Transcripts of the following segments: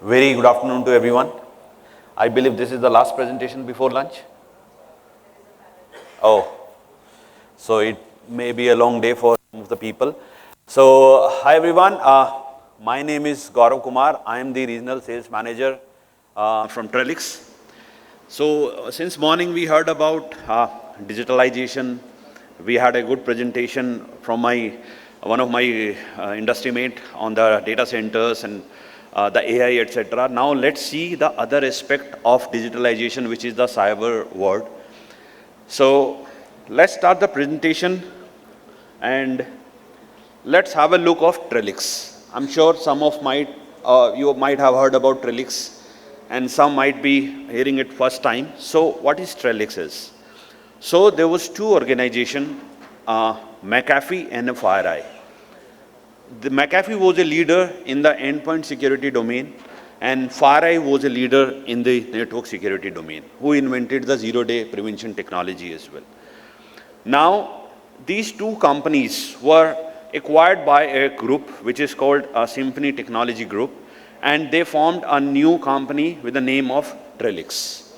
Very good afternoon to everyone. I believe this is the last presentation before lunch. Oh, so it may be a long day for some of the people. So, hi everyone. My name is Gourav Kumar. I am the Regional Sales Manager from Trellix. So, since morning we heard about digitalization. We had a good presentation from one of my industry mate on the data centers and the AI, etc. Now let's see the other aspect of digitalization, which is the cyber world. So let's start the presentation and let's have a look of Trellix. I'm sure some of you might have heard about Trellix and some might be hearing it first time. So what is Trellix is? So there was two organizations, McAfee and FireEye. The McAfee was a leader in the endpoint security domain, and FireEye was a leader in the network security domain, who invented the zero-day prevention technology as well. Now, these two companies were acquired by a group which is called Symphony Technology Group, and they formed a new company with the name of Trellix.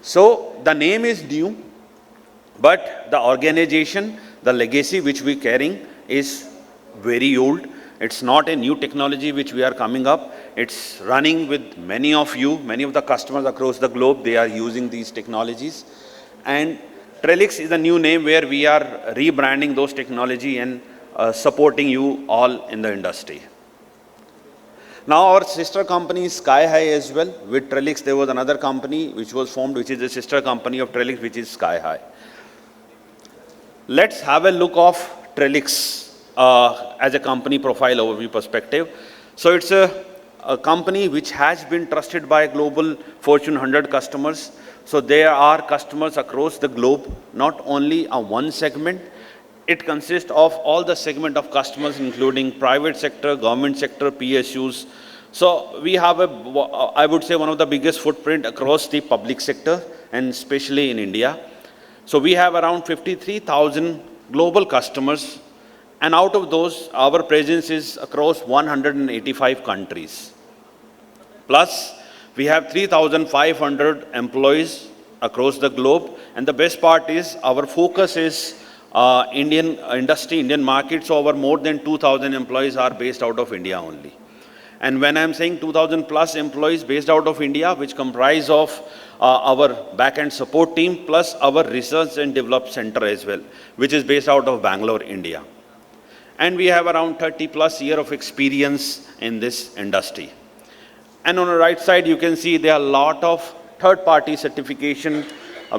So the name is new, but the organization, the legacy which we are carrying is very old. It's not a new technology which we are coming up. It's running with many of you, many of the customers across the globe. They are using these technologies. And Trellix is a new name where we are rebranding those technology and supporting you all in the industry. Now our sister company is SkyHigh as well. With Trellix, there was another company which was formed, which is a sister company of Trellix, which is SkyHigh. Let's have a look of Trellix as a company profile overview perspective. So it's a company which has been trusted by global Fortune 100 customers. So there are customers across the globe, not only a one segment. It consists of all the segment of customers, including private sector, government sector, PSUs. So we have I would say, one of the biggest footprint across the public sector, and especially in India. So we have around 53,000 global customers, and out of those, our presence is across 185 countries. Plus, we have 3,500 employees across the globe, and the best part is our focus is Indian industry, Indian market, so our more than 2,000 employees are based out of India only. And when I'm saying 2,000 plus employees based out of India, which comprise of our back-end support team, plus our research and development center as well, which is based out of Bangalore, India. And we have around 30 plus years of experience in this industry. And on the right side, you can see there are a lot of third-party certification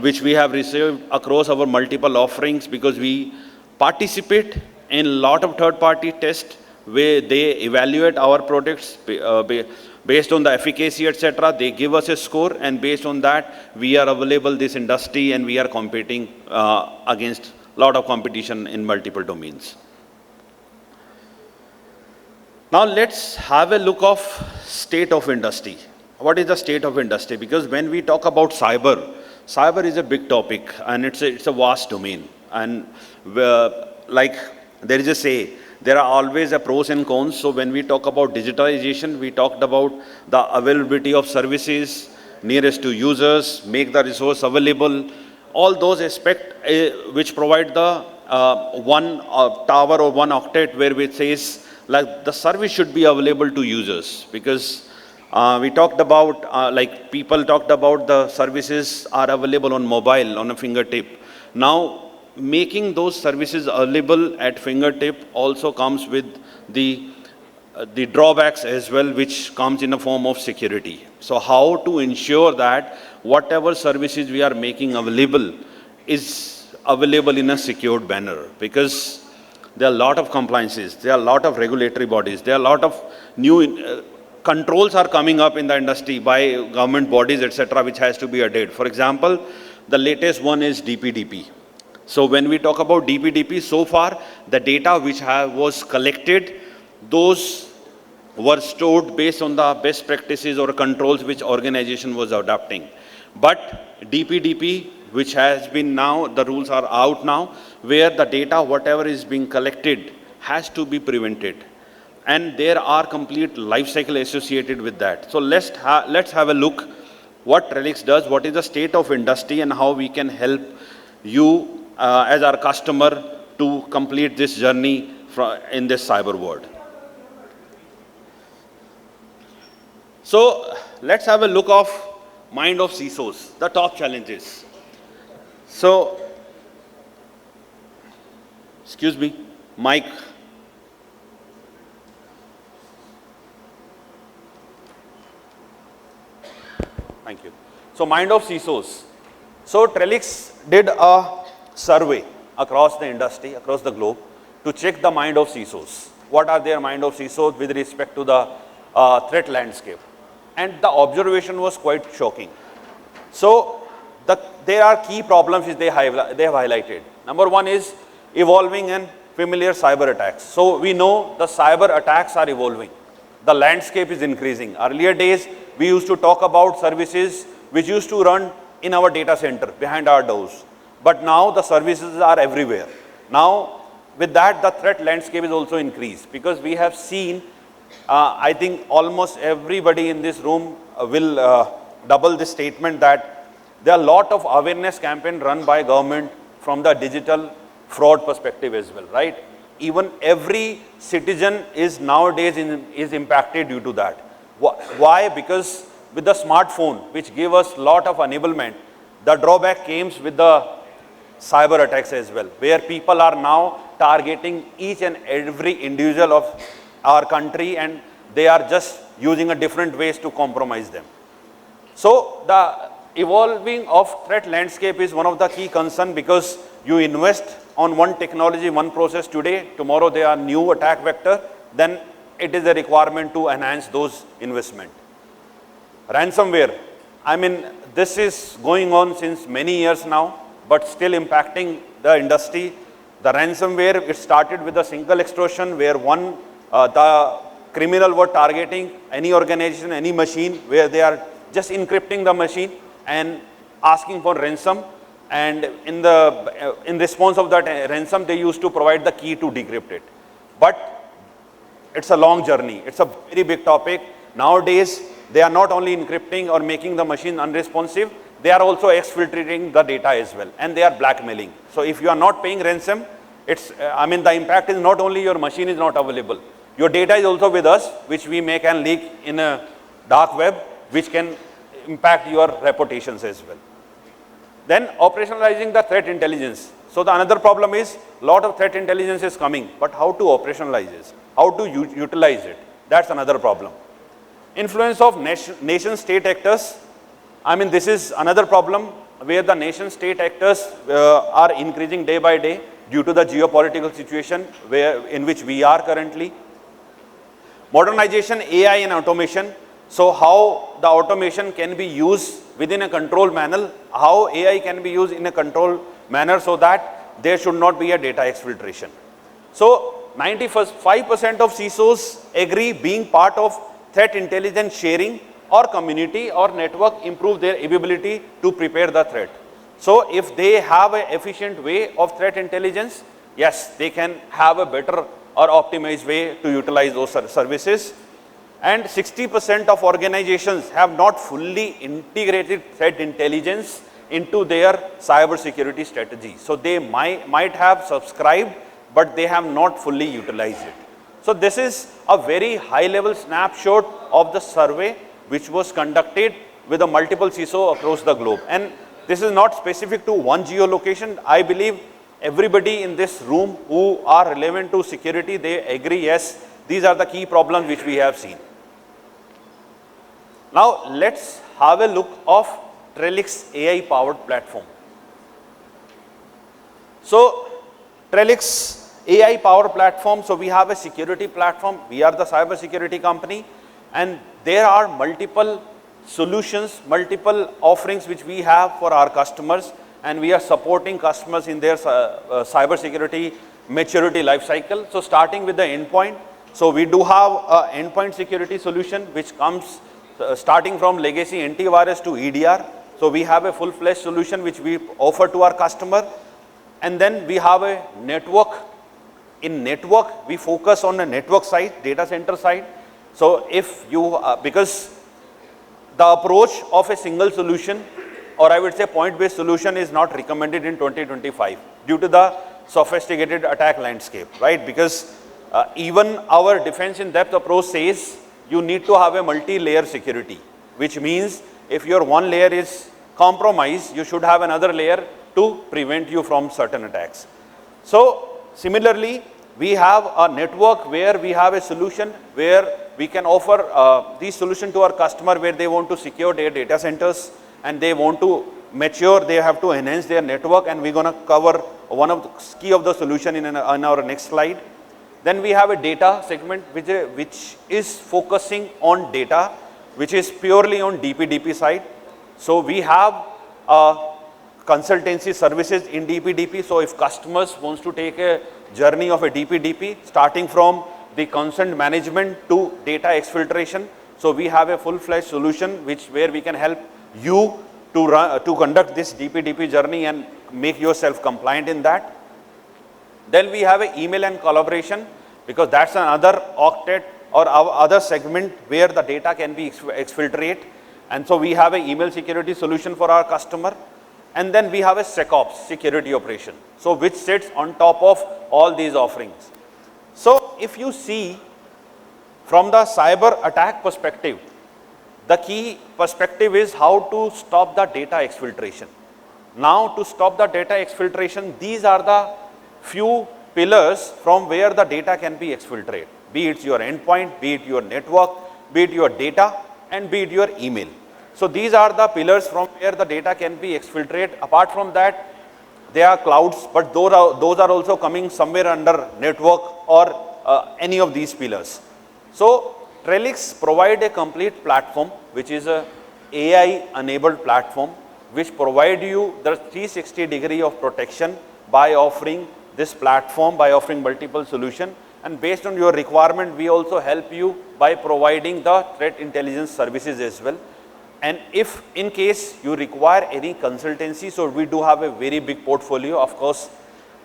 which we have received across our multiple offerings, because we participate in a lot of third-party tests where they evaluate our products based on the efficacy, etc. They give us a score, and based on that, we are available this industry, and we are competing against a lot of competition in multiple domains. Now let's have a look of state of industry. What is the state of industry? Because when we talk about cyber is a big topic, and it's a vast domain. And like there is a say, there are always a pros and cons. So when we talk about digitalization, we talked about the availability of services nearest to users, make the resource available, all those aspects which provide the one tower or one octet where it says like the service should be available to users. Because we talked about, like people talked about, the services are available on mobile, on a fingertip. Now, making those services available at fingertip also comes with the drawbacks as well, which comes in the form of security. So how to ensure that whatever services we are making available is available in a secured manner? Because there are a lot of compliances, there are a lot of regulatory bodies, there are a lot of new controls are coming up in the industry by government bodies, etc., which has to be adhered. For example, the latest one is DPDP. So when we talk about DPDP, so far, the data which was collected, those were stored based on the best practices or controls which organization was adopting. But DPDP, which has been now, the rules are out now, where the data, whatever is being collected, has to be prevented. and there are complete life cycle associated with that. So let's have a look what Trellix does, what is the state of industry, and how we can help you as our customer to complete this journey in this cyber world. So let's have a look of mind of CISOs, the top challenges. So, excuse me, Mike. Thank you. So mind of CISOs. So Trellix did a survey across the industry, across the globe, to check the mind of CISOs. What are their mind of CISOs with respect to the threat landscape? And the observation was quite shocking. So there are key problems which they have highlighted. Number one is evolving and familiar cyber attacks. So we know the cyber attacks are evolving. The landscape is increasing. Earlier days, we used to talk about services which used to run in our data center behind our doors. But now the services are everywhere. Now with that, the threat landscape is also increased, because we have seen, I think almost everybody in this room will double this statement, that there are a lot of awareness campaign run by government from the digital fraud perspective as well, right? Even every citizen is nowadays is impacted due to that. Why? Because with the smartphone, which gave us a lot of enablement, the drawback comes with the cyber attacks as well, where people are now targeting each and every individual of our country, and they are just using a different ways to compromise them. So the evolving of threat landscape is one of the key concern, because you invest on one technology, one process today, tomorrow there are new attack vector, then it is a requirement to enhance those investment. Ransomware, I mean, this is going on since many years now, but still impacting the industry. The ransomware, it started with a single extortion where the criminal were targeting any organization, any machine, where they are just encrypting the machine and asking for ransom. And in response of that ransom, they used to provide the key to decrypt it. But it's a long journey. It's a very big topic. Nowadays, they are not only encrypting or making the machine unresponsive, they are also exfiltrating the data as well, and they are blackmailing. So if you are not paying ransom, the impact is not only your machine is not available, your data is also with us, which we may can leak in a dark web, which can impact your reputations as well. Then operationalizing the threat intelligence. So the another problem is, a lot of threat intelligence is coming, but how to operationalize it? How to utilize it? That's another problem. Influence of nation state actors. I mean, this is another problem where the nation state actors are increasing day by day due to the geopolitical situation in which we are currently. Modernization, AI and automation. So how the automation can be used within a controlled manner, how AI can be used in a controlled manner, so that there should not be a data exfiltration. So 95% of CISOs agree being part of threat intelligence sharing or community or network improve their ability to prepare the threat. So if they have an efficient way of threat intelligence, yes, they can have a better or optimized way to utilize those services. And 60% of organizations have not fully integrated threat intelligence into their cyber security strategy. So they might have subscribed, but they have not fully utilized it. So this is a very high level snapshot of the survey which was conducted with a multiple CISO across the globe. And this is not specific to one geolocation. I believe everybody in this room who are relevant to security, they agree, yes, these are the key problems which we have seen. Now let's have a look of Trellix AI powered platform. So Trellix AI powered platform, so we have a security platform, we are the cyber security company, and there are multiple solutions, multiple offerings which we have for our customers, and we are supporting customers in their cyber security maturity life cycle. So starting with the endpoint, so we do have an endpoint security solution which comes starting from legacy antivirus to EDR. So we have a full-fledged solution which we offer to our customer, and then we have a network In network, we focus on the network side, data center side. So if you, because the approach of a single solution, or I would say point-based solution, is not recommended in 2025 due to the sophisticated attack landscape, right? Because even our defense in depth approach says you need to have a multi-layer security, which means if your one layer is compromised, you should have another layer to prevent you from certain attacks. So similarly, we have a network where we have a solution where we can offer these solution to our customer where they want to secure their data centers and they want to mature, they have to enhance their network, and we're going to cover one of the key of the solution in our next slide. Then we have a data segment which is focusing on data, which is purely on DP/DP side. So we have consultancy services in DP/DP. So if customers wants to take a journey of a DP/DP, starting from the consent management to data exfiltration, so we have a full-fledged solution where we can help you to conduct this DP/DP journey and make yourself compliant in that. Then we have an email and collaboration, because that's another octet or other segment where the data can be exfiltrated. And so we have an email security solution for our customer. And then we have a SecOps, security operation, so which sits on top of all these offerings. So if you see from the cyber attack perspective, the key perspective is how to stop the data exfiltration. Now, to stop the data exfiltration, these are the few pillars from where the data can be exfiltrated, be it your endpoint, be it your network, be it your data, and be it your email. So these are the pillars from where the data can be exfiltrated. Apart from that, there are clouds, but those are also coming somewhere under network or any of these pillars. So Trellix provide a complete platform, which is a AI-enabled platform, which provide you the 360-degree of protection by offering this platform, by offering multiple solutions. And based on your requirement, we also help you by providing the threat intelligence services as well. And if in case you require any consultancy, so we do have a very big portfolio. Of course,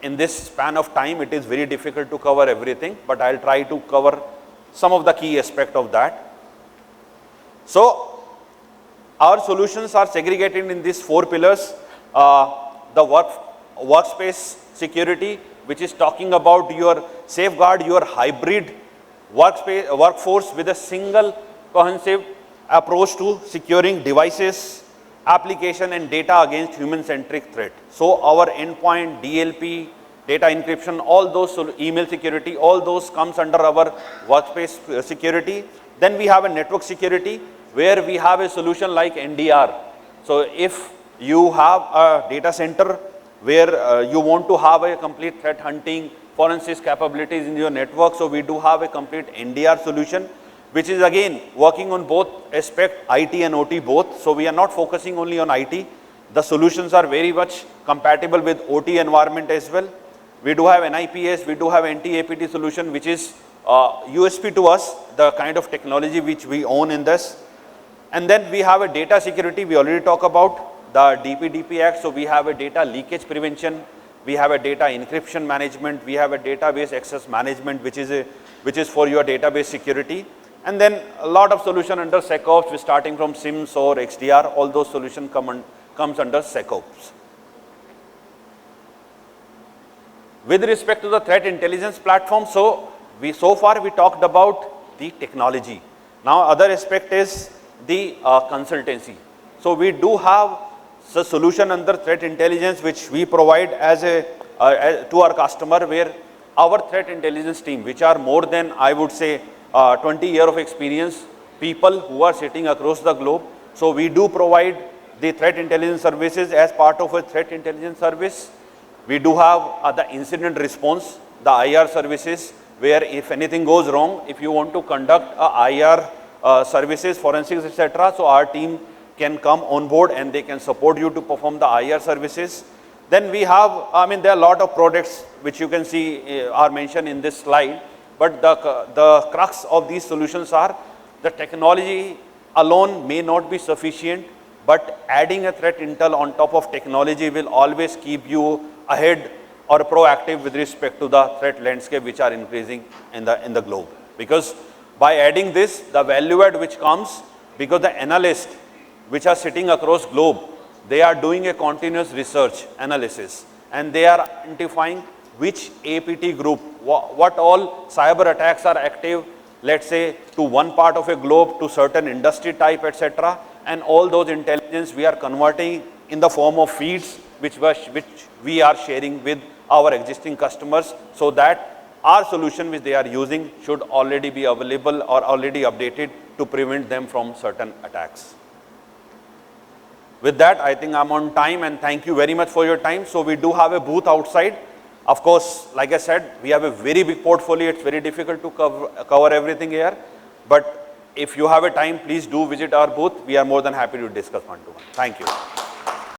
in this span of time, it is very difficult to cover everything, but I'll try to cover some of the key aspect of that. So our solutions are segregated in these 4 pillars. The workspace security, which is talking about your safeguard your hybrid workforce with a single cohesive approach to securing devices, application and data against human-centric threat. So our endpoint, DLP, data encryption, all those, email security, all those comes under our workspace security. Then we have a network security where we have a solution like NDR. So if you have a data center where you want to have a complete threat hunting, forensics capabilities in your network, so we do have a complete NDR solution, which is again working on both aspect, IT and OT both. So we are not focusing only on IT. The solutions are very much compatible with OT environment as well. We do have NIPS, we do have NT-APT solution, which is USP to us, the kind of technology which we own in this. And then we have a data security, we already talked about the DP/DP Act. So we have a data leakage prevention, we have a data encryption management, we have a database access management, which is for your database security. And then a lot of solution under SecOps, starting from SIMS or XDR, all those solutions comes under SecOps. With respect to the threat intelligence platform, so far we talked about the technology. Now other aspect is the consultancy. So we do have a solution under threat intelligence which we provide as to our customer, where our threat intelligence team, which are more than, I would say, 20 years of experience, people who are sitting across the globe. So we do provide the threat intelligence services as part of a threat intelligence service. We do have the incident response, the IR services, where if anything goes wrong, if you want to conduct a IR services, forensics, etc., so our team can come on board and they can support you to perform the IR services. Then we have, there are a lot of products which you can see are mentioned in this slide, but the crux of these solutions are the technology alone may not be sufficient, but adding a threat intel on top of technology will always keep you ahead or proactive with respect to the threat landscape which are increasing in the globe. Because by adding this, the value add which comes, because the analysts which are sitting across globe, they are doing a continuous research analysis, and they are identifying which APT group, what all cyber attacks are active, let's say to one part of a globe, to certain industry type, etc. And all those intelligence we are converting in the form of feeds which we are sharing with our existing customers, so that our solution which they are using should already be available or already updated to prevent them from certain attacks. With that, I think I'm on time, and thank you very much for your time. So we do have a booth outside. Of course, like I said, we have a very big portfolio. It's very difficult to cover everything here. But if you have a time, please do visit our booth. We are more than happy to discuss one-to-one. Thank you.